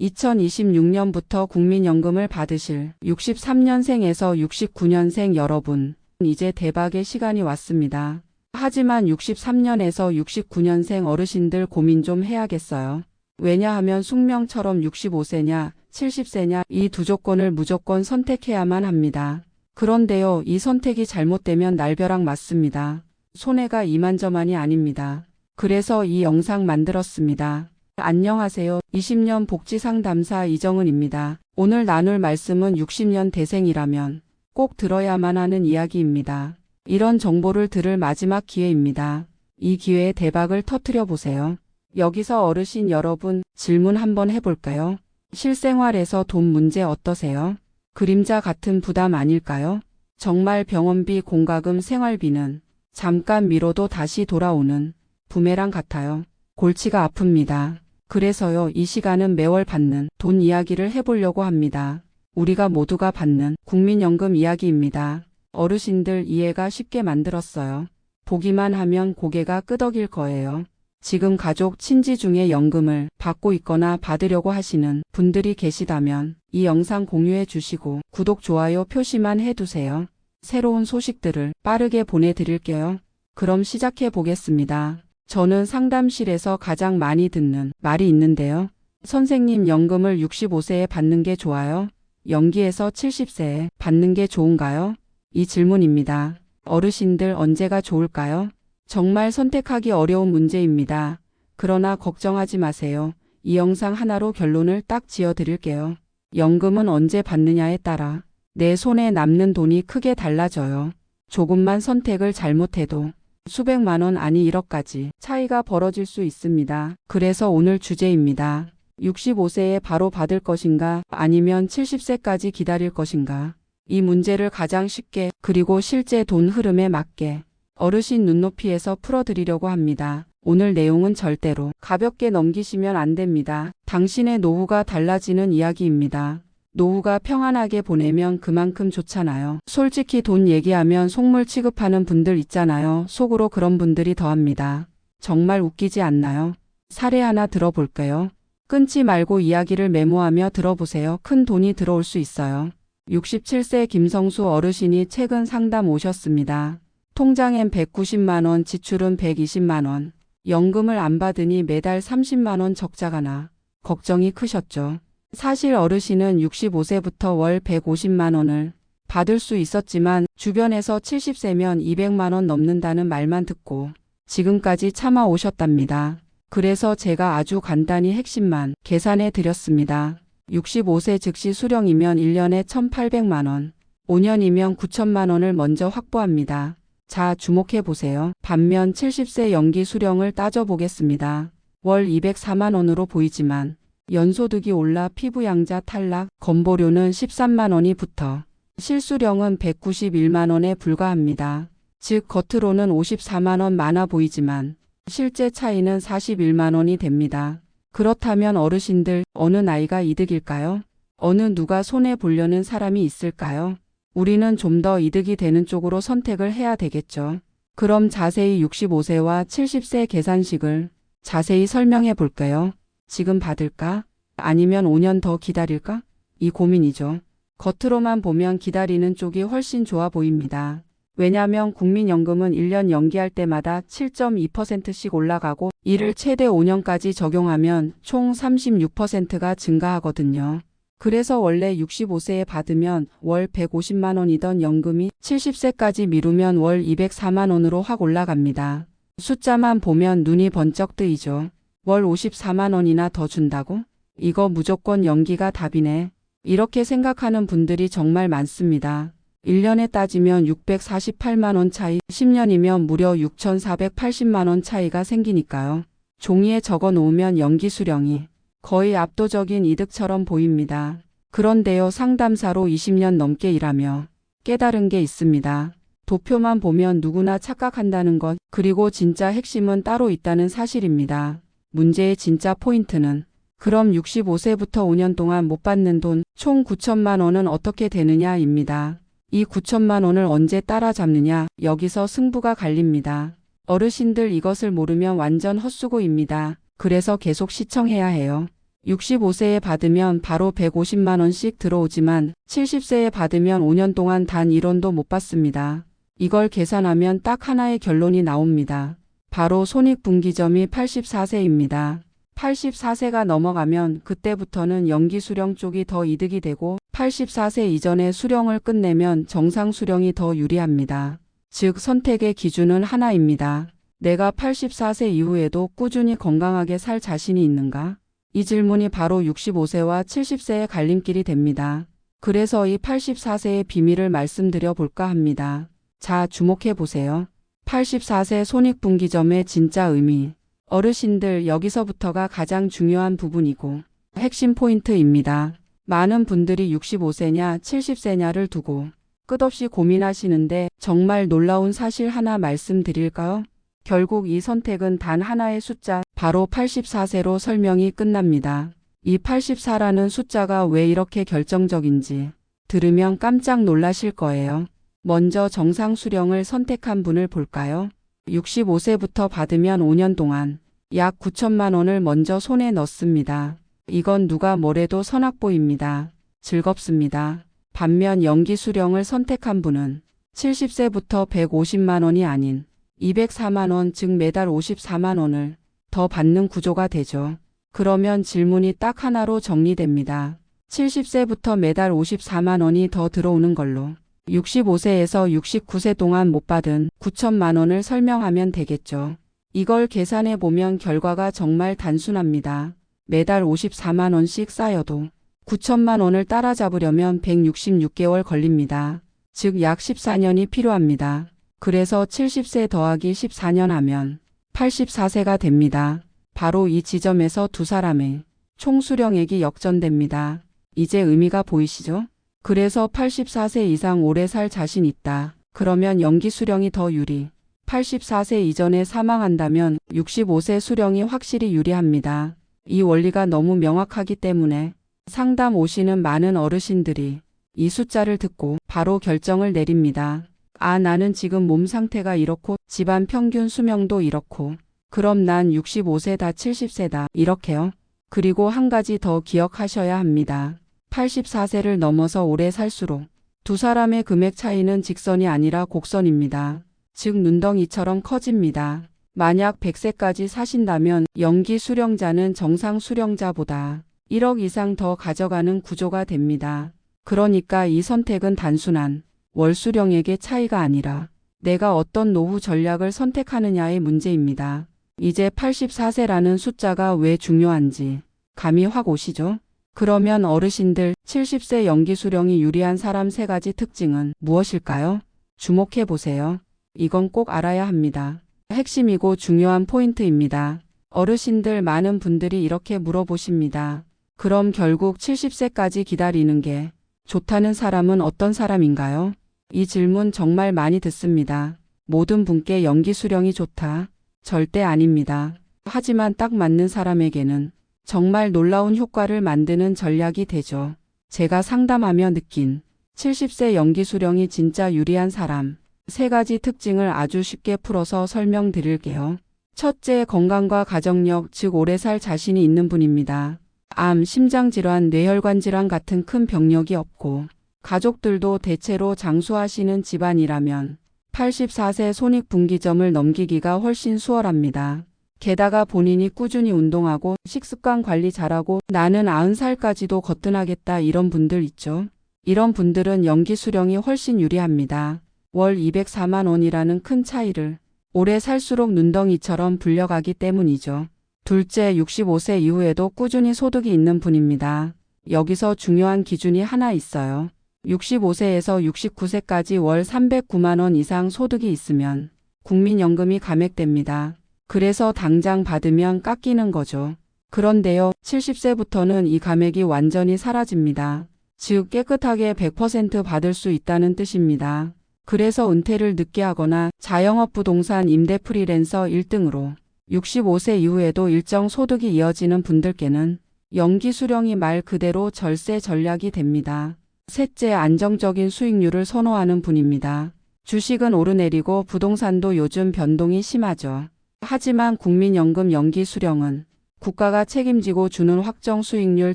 2026년부터 국민연금을 받으실 63년생에서 69년생 여러분, 이제 대박의 시간이 왔습니다. 하지만 63년에서 69년생 어르신들 고민 좀 해야겠어요. 왜냐하면 숙명처럼 65세냐 70세냐 이 두 조건을 무조건 선택해야만 합니다. 그런데요, 이 선택이 잘못되면 날벼락 맞습니다. 손해가 이만저만이 아닙니다. 그래서 이 영상 만들었습니다. 안녕하세요. 20년 복지상담사 이정은입니다. 오늘 나눌 말씀은 60년 대생이라면 꼭 들어야만 하는 이야기입니다. 이런 정보를 들을 마지막 기회입니다. 이 기회에 대박을 터뜨려 보세요. 여기서 어르신 여러분, 질문 한번 해볼까요? 실생활에서 돈 문제 어떠세요? 그림자 같은 부담 아닐까요? 정말 병원비, 공과금, 생활비는 잠깐 미뤄도 다시 돌아오는 부메랑 같아요. 골치가 아픕니다. 그래서요, 이 시간은 매월 받는 돈 이야기를 해보려고 합니다. 우리가 모두가 받는 국민연금 이야기입니다. 어르신들 이해가 쉽게 만들었어요. 보기만 하면 고개가 끄덕일 거예요. 지금 가족, 친지 중에 연금을 받고 있거나 받으려고 하시는 분들이 계시다면 이 영상 공유해 주시고 구독, 좋아요 표시만 해두세요. 새로운 소식들을 빠르게 보내드릴게요. 그럼 시작해 보겠습니다. 저는 상담실에서 가장 많이 듣는 말이 있는데요. 선생님, 연금을 65세에 받는 게 좋아요? 연기해서 70세에 받는 게 좋은가요? 이 질문입니다. 어르신들 언제가 좋을까요? 정말 선택하기 어려운 문제입니다. 그러나 걱정하지 마세요. 이 영상 하나로 결론을 딱 지어 드릴게요. 연금은 언제 받느냐에 따라 내 손에 남는 돈이 크게 달라져요. 조금만 선택을 잘못해도 수백만 원, 아니 1억까지 차이가 벌어질 수 있습니다. 그래서 오늘 주제입니다. 65세에 바로 받을 것인가, 아니면 70세까지 기다릴 것인가. 이 문제를 가장 쉽게, 그리고 실제 돈 흐름에 맞게 어르신 눈높이에서 풀어드리려고 합니다. 오늘 내용은 절대로 가볍게 넘기시면 안 됩니다. 당신의 노후가 달라지는 이야기입니다. 노후가 평안하게 보내면 그만큼 좋잖아요. 솔직히 돈 얘기하면 속물 취급하는 분들 있잖아요. 속으로 그런 분들이 더합니다. 정말 웃기지 않나요? 사례 하나 들어볼까요? 끊지 말고 이야기를 메모하며 들어보세요. 큰 돈이 들어올 수 있어요. 67세 김성수 어르신이 최근 상담 오셨습니다. 통장엔 190만 원, 지출은 120만 원. 연금을 안 받으니 매달 30만 원 적자가 나 걱정이 크셨죠. 사실 어르신은 65세부터 월 150만 원을 받을 수 있었지만 주변에서 70세면 200만 원 넘는다는 말만 듣고 지금까지 참아 오셨답니다. 그래서 제가 아주 간단히 핵심만 계산해 드렸습니다. 65세 즉시 수령이면 1년에 1,800만 원, 5년이면 9천만 원을 먼저 확보합니다. 자, 주목해 보세요. 반면 70세 연기 수령을 따져보겠습니다. 월 204만 원으로 보이지만 연소득이 올라 피부 양자 탈락, 건보료는 13만 원이 붙어 실수령은 191만 원에 불과합니다. 즉 겉으로는 54만 원 많아 보이지만 실제 차이는 41만 원이 됩니다. 그렇다면 어르신들, 어느 나이가 이득일까요? 어느 누가 손해 보려는 사람이 있을까요? 우리는 좀 더 이득이 되는 쪽으로 선택을 해야 되겠죠. 그럼 자세히 65세와 70세 계산식을 자세히 설명해 볼까요? 지금 받을까? 아니면 5년 더 기다릴까? 이 고민이죠. 겉으로만 보면 기다리는 쪽이 훨씬 좋아 보입니다. 왜냐하면 국민연금은 1년 연기할 때마다 7.2%씩 올라가고 이를 최대 5년까지 적용하면 총 36%가 증가하거든요. 그래서 원래 65세에 받으면 월 150만 원이던 연금이 70세까지 미루면 월 204만 원으로 확 올라갑니다. 숫자만 보면 눈이 번쩍 뜨이죠. 월 54만 원이나 더 준다고? 이거 무조건 연기가 답이네. 이렇게 생각하는 분들이 정말 많습니다. 1년에 따지면 648만 원 차이, 10년이면 무려 6,480만 원 차이가 생기니까요. 종이에 적어 놓으면 연기 수령이 거의 압도적인 이득처럼 보입니다. 그런데요, 상담사로 20년 넘게 일하며 깨달은 게 있습니다. 도표만 보면 누구나 착각한다는 것, 그리고 진짜 핵심은 따로 있다는 사실입니다. 문제의 진짜 포인트는 그럼 65세부터 5년 동안 못 받는 돈 총 9천만 원은 어떻게 되느냐입니다. 이 9천만 원을 언제 따라잡느냐, 여기서 승부가 갈립니다. 어르신들 이것을 모르면 완전 헛수고입니다. 그래서 계속 시청해야 해요. 65세에 받으면 바로 150만 원씩 들어오지만 70세에 받으면 5년 동안 단 1원도 못 받습니다. 이걸 계산하면 딱 하나의 결론이 나옵니다. 바로 손익분기점이 84세입니다. 84세가 넘어가면 그때부터는 연기 수령 쪽이 더 이득이 되고 84세 이전에 수령을 끝내면 정상 수령이 더 유리합니다. 즉 선택의 기준은 하나입니다. 내가 84세 이후에도 꾸준히 건강하게 살 자신이 있는가? 이 질문이 바로 65세와 70세의 갈림길이 됩니다. 그래서 이 84세의 비밀을 말씀드려 볼까 합니다. 자, 주목해 보세요. 84세 손익분기점의 진짜 의미. 어르신들, 여기서부터가 가장 중요한 부분이고 핵심 포인트입니다. 많은 분들이 65세냐 70세냐를 두고 끝없이 고민하시는데 정말 놀라운 사실 하나 말씀드릴까요? 결국 이 선택은 단 하나의 숫자, 바로 84세로 설명이 끝납니다. 이 84라는 숫자가 왜 이렇게 결정적인지 들으면 깜짝 놀라실 거예요. 먼저 정상 수령을 선택한 분을 볼까요? 65세부터 받으면 5년 동안 약 9천만 원을 먼저 손에 넣습니다. 이건 누가 뭐래도 선악보입니다. 즐겁습니다. 반면 연기 수령을 선택한 분은 70세부터 150만 원이 아닌 204만 원, 즉 매달 54만 원을 더 받는 구조가 되죠. 그러면 질문이 딱 하나로 정리됩니다. 70세부터 매달 54만 원이 더 들어오는 걸로 65세에서 69세 동안 못 받은 9천만 원을 설명하면 되겠죠. 이걸 계산해 보면 결과가 정말 단순합니다. 매달 54만 원씩 쌓여도 9천만 원을 따라잡으려면 166개월 걸립니다. 즉 약 14년이 필요합니다. 그래서 70세 더하기 14년 하면 84세가 됩니다. 바로 이 지점에서 두 사람의 총 수령액이 역전됩니다. 이제 의미가 보이시죠? 그래서 84세 이상 오래 살 자신 있다. 그러면 연기 수령이 더 유리. 84세 이전에 사망한다면 65세 수령이 확실히 유리합니다. 이 원리가 너무 명확하기 때문에 상담 오시는 많은 어르신들이 이 숫자를 듣고 바로 결정을 내립니다. 아, 나는 지금 몸 상태가 이렇고 집안 평균 수명도 이렇고 그럼 난 65세다 70세다 이렇게요. 그리고 한 가지 더 기억하셔야 합니다. 84세를 넘어서 오래 살수록 두 사람의 금액 차이는 직선이 아니라 곡선입니다. 즉 눈덩이처럼 커집니다. 만약 100세까지 사신다면 연기 수령자는 정상 수령자보다 1억 이상 더 가져가는 구조가 됩니다. 그러니까 이 선택은 단순한 월 수령액의 차이가 아니라 내가 어떤 노후 전략을 선택하느냐의 문제입니다. 이제 84세라는 숫자가 왜 중요한지 감이 확 오시죠? 그러면 어르신들 70세 연기 수령이 유리한 사람 세 가지 특징은 무엇일까요? 주목해 보세요. 이건 꼭 알아야 합니다. 핵심이고 중요한 포인트입니다. 어르신들 많은 분들이 이렇게 물어보십니다. 그럼 결국 70세까지 기다리는 게 좋다는 사람은 어떤 사람인가요? 이 질문 정말 많이 듣습니다. 모든 분께 연기 수령이 좋다. 절대 아닙니다. 하지만 딱 맞는 사람에게는 정말 놀라운 효과를 만드는 전략이 되죠. 제가 상담하며 느낀 70세 연기 수령이 진짜 유리한 사람 세 가지 특징을 아주 쉽게 풀어서 설명드릴게요. 첫째, 건강과 가정력, 즉 오래 살 자신이 있는 분입니다. 암, 심장질환, 뇌혈관 질환 같은 큰 병력이 없고 가족들도 대체로 장수하시는 집안이라면 84세 손익분기점을 넘기기가 훨씬 수월합니다. 게다가 본인이 꾸준히 운동하고 식습관 관리 잘하고 나는 90살까지도 거뜬하겠다 이런 분들 있죠. 이런 분들은 연기 수령이 훨씬 유리합니다. 월 204만 원이라는 큰 차이를 오래 살수록 눈덩이처럼 불려가기 때문이죠. 둘째, 65세 이후에도 꾸준히 소득이 있는 분입니다. 여기서 중요한 기준이 하나 있어요. 65세에서 69세까지 월 309만 원 이상 소득이 있으면 국민연금이 감액됩니다. 그래서 당장 받으면 깎이는 거죠. 그런데요, 70세부터는 이 감액이 완전히 사라집니다. 즉 깨끗하게 100% 받을 수 있다는 뜻입니다. 그래서 은퇴를 늦게 하거나 자영업 부동산 임대 프리랜서 1등으로 65세 이후에도 일정 소득이 이어지는 분들께는 연기 수령이 말 그대로 절세 전략이 됩니다. 셋째, 안정적인 수익률을 선호하는 분입니다. 주식은 오르내리고 부동산도 요즘 변동이 심하죠. 하지만 국민연금 연기 수령은 국가가 책임지고 주는 확정 수익률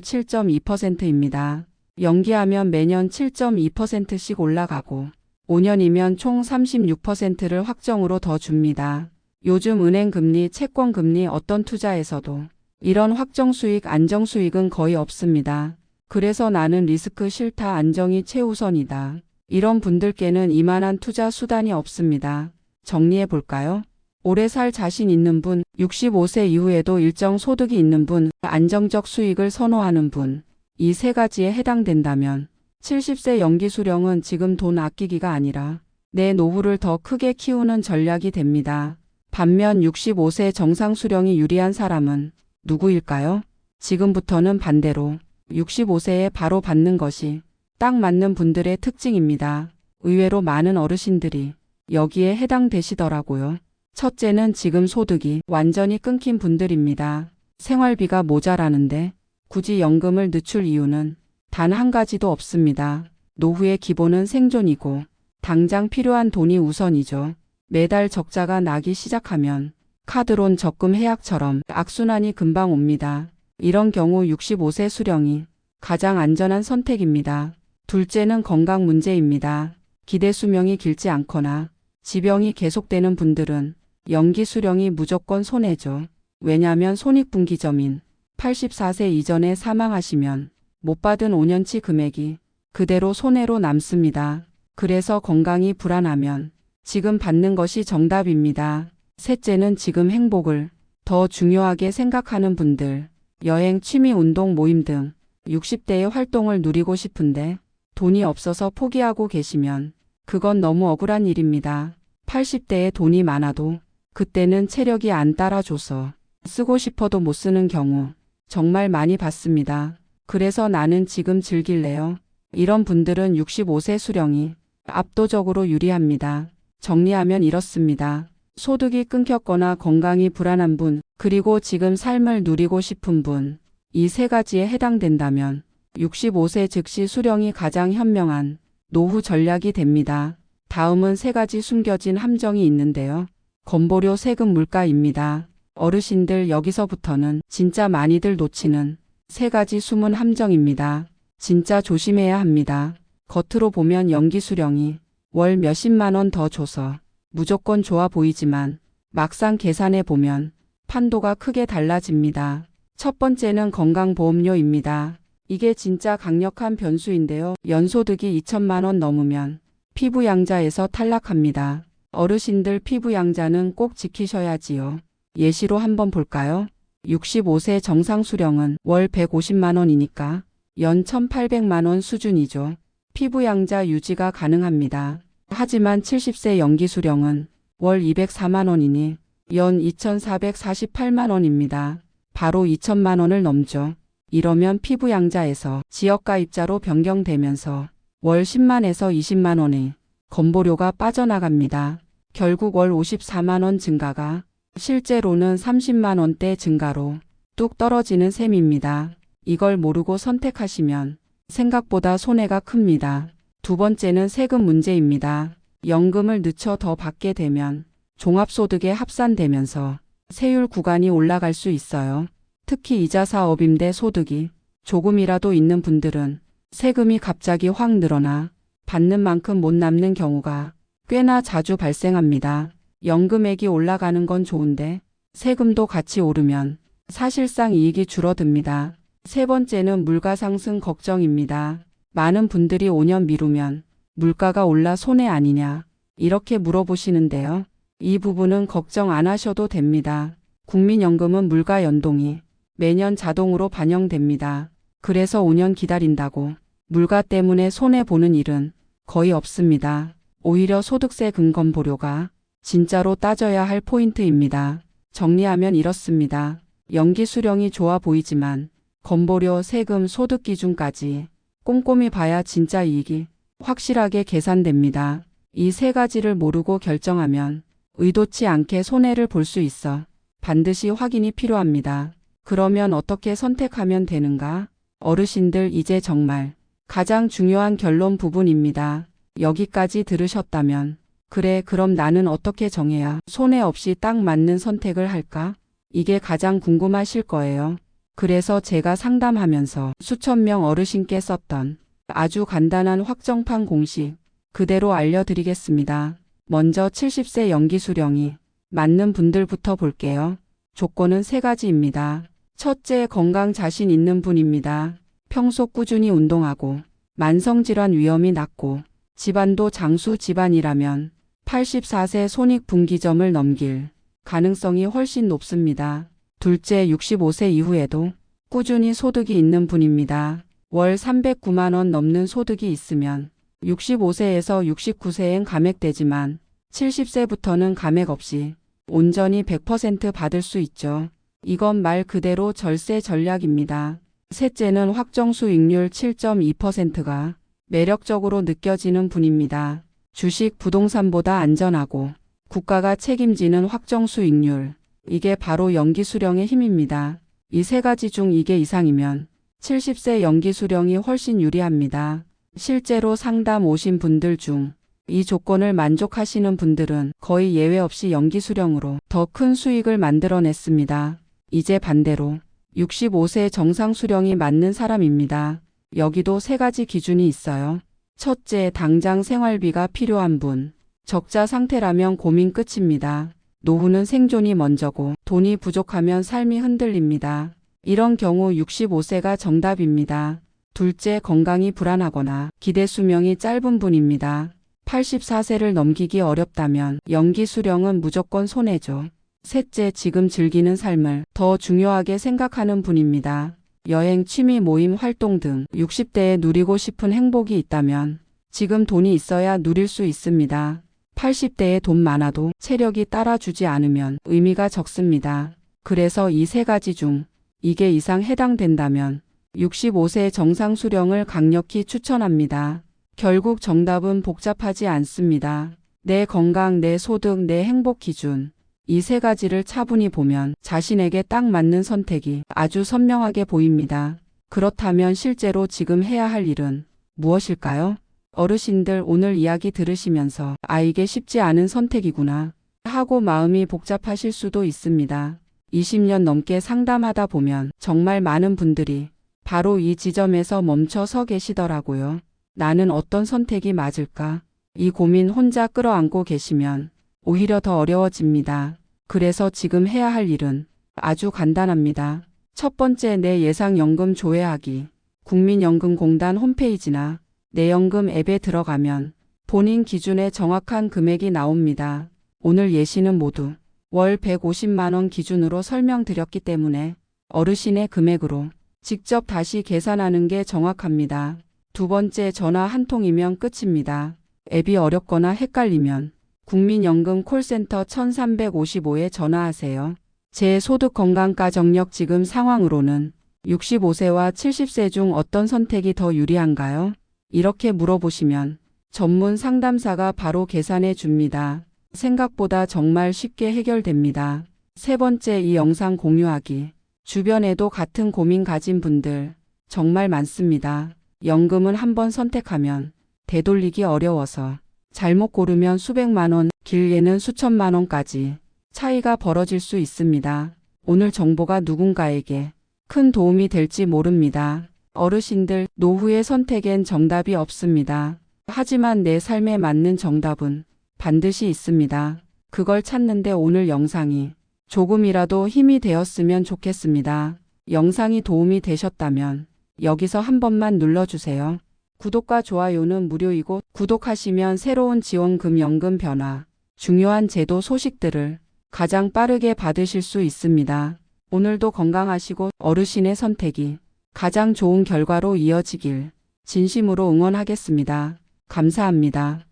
7.2%입니다. 연기하면 매년 7.2%씩 올라가고 5년이면 총 36%를 확정으로 더 줍니다. 요즘 은행금리, 채권금리 어떤 투자에서도 이런 확정 수익, 안정 수익은 거의 없습니다. 그래서 나는 리스크 싫다, 안정이 최우선이다. 이런 분들께는 이만한 투자 수단이 없습니다. 정리해 볼까요? 오래 살 자신 있는 분, 65세 이후에도 일정 소득이 있는 분, 안정적 수익을 선호하는 분, 이 세 가지에 해당된다면 70세 연기 수령은 지금 돈 아끼기가 아니라 내 노후를 더 크게 키우는 전략이 됩니다. 반면 65세 정상 수령이 유리한 사람은 누구일까요? 지금부터는 반대로 65세에 바로 받는 것이 딱 맞는 분들의 특징입니다. 의외로 많은 어르신들이 여기에 해당되시더라고요. 첫째는 지금 소득이 완전히 끊긴 분들입니다. 생활비가 모자라는데 굳이 연금을 늦출 이유는 단 한 가지도 없습니다. 노후의 기본은 생존이고 당장 필요한 돈이 우선이죠. 매달 적자가 나기 시작하면 카드론 적금 해약처럼 악순환이 금방 옵니다. 이런 경우 65세 수령이 가장 안전한 선택입니다. 둘째는 건강 문제입니다. 기대 수명이 길지 않거나 지병이 계속되는 분들은 연기 수령이 무조건 손해죠. 왜냐하면 손익분기점인 84세 이전에 사망하시면 못 받은 5년치 금액이 그대로 손해로 남습니다. 그래서 건강이 불안하면 지금 받는 것이 정답입니다. 셋째는 지금 행복을 더 중요하게 생각하는 분들, 여행, 취미, 운동, 모임 등 60대의 활동을 누리고 싶은데 돈이 없어서 포기하고 계시면 그건 너무 억울한 일입니다. 80대에 돈이 많아도 그때는 체력이 안 따라줘서 쓰고 싶어도 못 쓰는 경우 정말 많이 봤습니다. 그래서 나는 지금 즐길래요. 이런 분들은 65세 수령이 압도적으로 유리합니다. 정리하면 이렇습니다. 소득이 끊겼거나 건강이 불안한 분, 그리고 지금 삶을 누리고 싶은 분, 이 세 가지에 해당된다면 65세 즉시 수령이 가장 현명한 노후 전략이 됩니다. 다음은 세 가지 숨겨진 함정이 있는데요. 건보료, 세금, 물가입니다. 어르신들, 여기서부터는 진짜 많이들 놓치는 세 가지 숨은 함정입니다. 진짜 조심해야 합니다. 겉으로 보면 연기 수령이 월 몇십만 원 더 줘서 무조건 좋아 보이지만 막상 계산해 보면 판도가 크게 달라집니다. 첫 번째는 건강보험료입니다. 이게 진짜 강력한 변수인데요. 연소득이 2천만 원 넘으면 피부양자에서 탈락합니다. 어르신들 피부양자는 꼭 지키셔야지요. 예시로 한번 볼까요? 65세 정상 수령은 월 150만 원이니까 연 1,800만 원 수준이죠. 피부양자 유지가 가능합니다. 하지만 70세 연기 수령은 월 204만 원이니 연 2,448만 원입니다. 바로 2천만 원을 넘죠. 이러면 피부양자에서 지역가입자로 변경되면서 월 10만에서 20만 원의 건보료가 빠져나갑니다. 결국 월 54만 원 증가가 실제로는 30만 원대 증가로 뚝 떨어지는 셈입니다. 이걸 모르고 선택하시면 생각보다 손해가 큽니다. 두 번째는 세금 문제입니다. 연금을 늦춰 더 받게 되면 종합소득에 합산되면서 세율 구간이 올라갈 수 있어요. 특히 이자 사업임대 소득이 조금이라도 있는 분들은 세금이 갑자기 확 늘어나 받는 만큼 못 남는 경우가 꽤나 자주 발생합니다. 연금액이 올라가는 건 좋은데 세금도 같이 오르면 사실상 이익이 줄어듭니다. 세 번째는 물가 상승 걱정입니다. 많은 분들이 5년 미루면 물가가 올라 손해 아니냐 이렇게 물어보시는데요. 이 부분은 걱정 안 하셔도 됩니다. 국민연금은 물가 연동이 매년 자동으로 반영됩니다. 그래서 5년 기다린다고 물가 때문에 손해보는 일은 거의 없습니다. 오히려 소득세 근건보료가 진짜로 따져야 할 포인트입니다. 정리하면 이렇습니다. 연기 수령이 좋아 보이지만 건보료, 세금, 소득 기준까지 꼼꼼히 봐야 진짜 이익이 확실하게 계산됩니다. 이 세 가지를 모르고 결정하면 의도치 않게 손해를 볼 수 있어 반드시 확인이 필요합니다. 그러면 어떻게 선택하면 되는가? 어르신들, 이제 정말 가장 중요한 결론 부분입니다. 여기까지 들으셨다면 그래, 그럼 나는 어떻게 정해야 손해 없이 딱 맞는 선택을 할까? 이게 가장 궁금하실 거예요. 그래서 제가 상담하면서 수천 명 어르신께 썼던 아주 간단한 확정판 공식 그대로 알려드리겠습니다. 먼저 70세 연기 수령이 맞는 분들부터 볼게요. 조건은 3가지입니다. 첫째, 건강 자신 있는 분입니다. 평소 꾸준히 운동하고 만성질환 위험이 낮고 집안도 장수 집안이라면 84세 손익분기점을 넘길 가능성이 훨씬 높습니다. 둘째, 65세 이후에도 꾸준히 소득이 있는 분입니다. 월 309만 원 넘는 소득이 있으면 65세에서 69세엔 감액되지만 70세부터는 감액 없이 온전히 100% 받을 수 있죠. 이건 말 그대로 절세 전략입니다. 셋째는 확정 수익률 7.2%가 매력적으로 느껴지는 분입니다. 주식, 부동산보다 안전하고 국가가 책임지는 확정 수익률. 이게 바로 연기 수령의 힘입니다. 이 3가지 중 이게 이상이면 70세 연기 수령이 훨씬 유리합니다. 실제로 상담 오신 분들 중 이 조건을 만족하시는 분들은 거의 예외 없이 연기 수령으로 더 큰 수익을 만들어냈습니다. 이제 반대로 65세 정상 수령이 맞는 사람입니다. 여기도 3가지 기준이 있어요. 첫째, 당장 생활비가 필요한 분. 적자 상태라면 고민 끝입니다. 노후는 생존이 먼저고 돈이 부족하면 삶이 흔들립니다. 이런 경우 65세가 정답입니다. 둘째, 건강이 불안하거나 기대 수명이 짧은 분입니다. 84세를 넘기기 어렵다면 연기 수령은 무조건 손해죠. 셋째, 지금 즐기는 삶을 더 중요하게 생각하는 분입니다. 여행, 취미, 모임, 활동 등 60대에 누리고 싶은 행복이 있다면 지금 돈이 있어야 누릴 수 있습니다. 80대에 돈 많아도 체력이 따라주지 않으면 의미가 적습니다. 그래서 이 3가지 중 이게 이상 해당된다면 65세 정상 수령을 강력히 추천합니다. 결국 정답은 복잡하지 않습니다. 내 건강, 내 소득, 내 행복 기준. 이 3가지를 차분히 보면 자신에게 딱 맞는 선택이 아주 선명하게 보입니다. 그렇다면 실제로 지금 해야 할 일은 무엇일까요? 어르신들, 오늘 이야기 들으시면서 이게 쉽지 않은 선택이구나 하고 마음이 복잡하실 수도 있습니다. 20년 넘게 상담하다 보면 정말 많은 분들이 바로 이 지점에서 멈춰 서 계시더라고요. 나는 어떤 선택이 맞을까? 이 고민 혼자 끌어안고 계시면 오히려 더 어려워집니다. 그래서 지금 해야 할 일은 아주 간단합니다. 첫 번째, 내 예상연금 조회하기. 국민연금공단 홈페이지나 내연금 앱에 들어가면 본인 기준의 정확한 금액이 나옵니다. 오늘 예시는 모두 월 150만 원 기준으로 설명드렸기 때문에 어르신의 금액으로 직접 다시 계산하는 게 정확합니다. 두 번째, 전화 한 통이면 끝입니다. 앱이 어렵거나 헷갈리면 국민연금 콜센터 1355에 전화하세요. 제 소득 건강 가정력 지금 상황으로는 65세와 70세 중 어떤 선택이 더 유리한가요? 이렇게 물어보시면 전문 상담사가 바로 계산해 줍니다. 생각보다 정말 쉽게 해결됩니다. 세 번째, 이 영상 공유하기. 주변에도 같은 고민 가진 분들 정말 많습니다. 연금은 한번 선택하면 되돌리기 어려워서 잘못 고르면 수백만 원, 길게는 수천만 원까지 차이가 벌어질 수 있습니다. 오늘 정보가 누군가에게 큰 도움이 될지 모릅니다. 어르신들, 노후의 선택엔 정답이 없습니다. 하지만 내 삶에 맞는 정답은 반드시 있습니다. 그걸 찾는데 오늘 영상이 조금이라도 힘이 되었으면 좋겠습니다. 영상이 도움이 되셨다면 여기서 한 번만 눌러주세요. 구독과 좋아요는 무료이고 구독하시면 새로운 지원금 연금 변화, 중요한 제도 소식들을 가장 빠르게 받으실 수 있습니다. 오늘도 건강하시고 어르신의 선택이 가장 좋은 결과로 이어지길 진심으로 응원하겠습니다. 감사합니다.